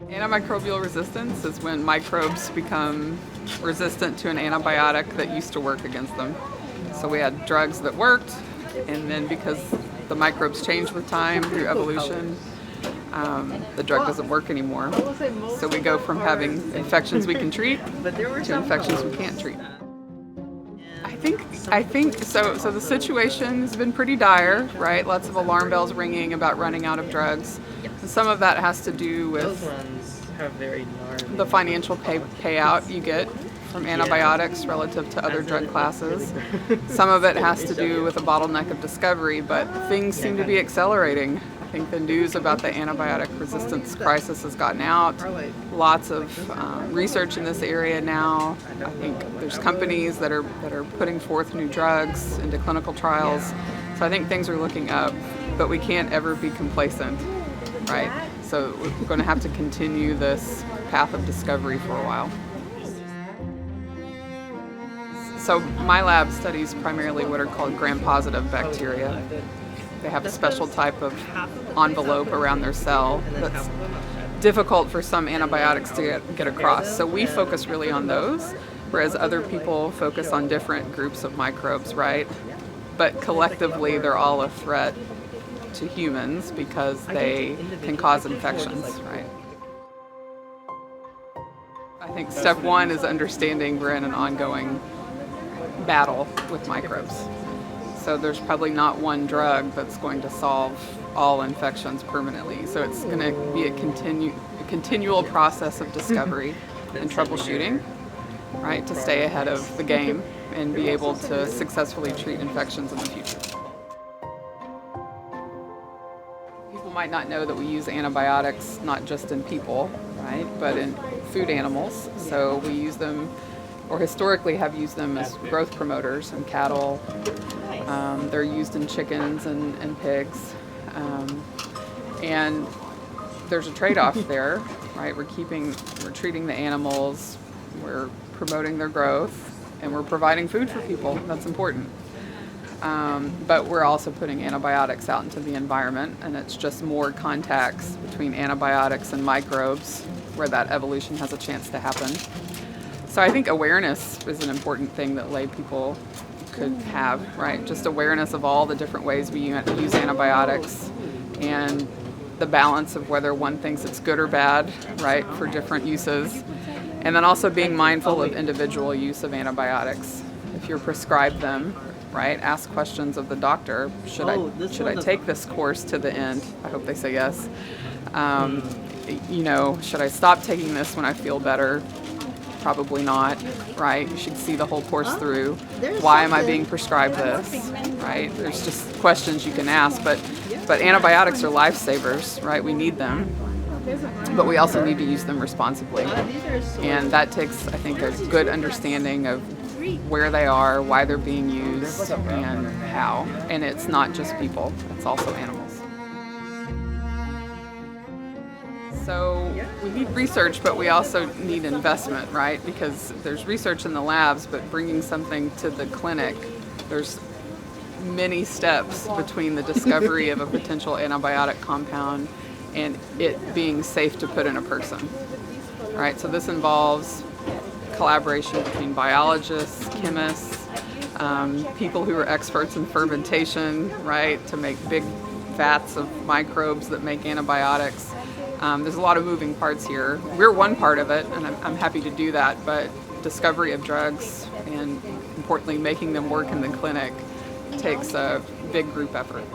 Antimicrobial resistance is when microbes become resistant to an antibiotic that used to work against them. So we had drugs that worked, and then because the microbes change with time through evolution, the drug doesn't work anymore. So we go from having infections we can treat to infections we can't treat. I think so. So the situation has been pretty dire, right? Lots of alarm bells ringing about running out of drugs. And some of that has to do with the financial payout you get from antibiotics relative to other drug classes. Some of it has to do with a bottleneck of discovery, but things seem to be accelerating. I think the news about the antibiotic resistance crisis has gotten out. Lots of research in this area now. I think there's companies that are putting forth new drugs into clinical trials. So I think things are looking up, but we can't ever be complacent, right? So we're going to have to continue this path of discovery for a while. So my lab studies primarily what are called gram-positive bacteria. They have a special type of envelope around their cell that's difficult for some antibiotics to get across. So we focus really on those, whereas other people focus on different groups of microbes, right? But collectively, they're all a threat to humans because they can cause infections, right? I think step one is understanding we're in an ongoing battle with microbes. So there's probably not one drug that's going to solve all infections permanently. So it's going to be a continual process of discovery and troubleshooting, right, to stay ahead of the game and be able to successfully treat infections in the future. People might not know that we use antibiotics not just in people, right, but in food animals. So we use them, or historically have used them as growth promoters in cattle. They're used in chickens and pigs. And there's a trade-off there, right? We're treating the animals, we're promoting their growth, and we're providing food for people. That's important. But we're also putting antibiotics out into the environment, and it's just more contacts between antibiotics and microbes where that evolution has a chance to happen. So I think awareness is an important thing that lay people could have, right? Just awareness of all the different ways we use antibiotics and the balance of whether one thinks it's good or bad, right, for different uses. And then also being mindful of individual use of antibiotics. If you're prescribed them, right, ask questions of the doctor. Should I take this course to the end? I hope they say yes. Should I stop taking this when I feel better? Probably not, right? You should see the whole course through. Why am I being prescribed this, right? There's just questions you can ask, but antibiotics are lifesavers, right? We need them, but we also need to use them responsibly. And that takes, I think, a good understanding of where they are, why they're being used, and how. And it's not just people, it's also animals. So we need research, but we also need investment, right? Because there's research in the labs, but bringing something to the clinic, there's many steps between the discovery of a potential antibiotic compound and it being safe to put in a person, right? So this involves collaboration between biologists, chemists, people who are experts in fermentation, right, to make big vats of microbes that make antibiotics. There's a lot of moving parts here. We're one part of it, and I'm happy to do that, but discovery of drugs and, importantly, making them work in the clinic takes a big group effort.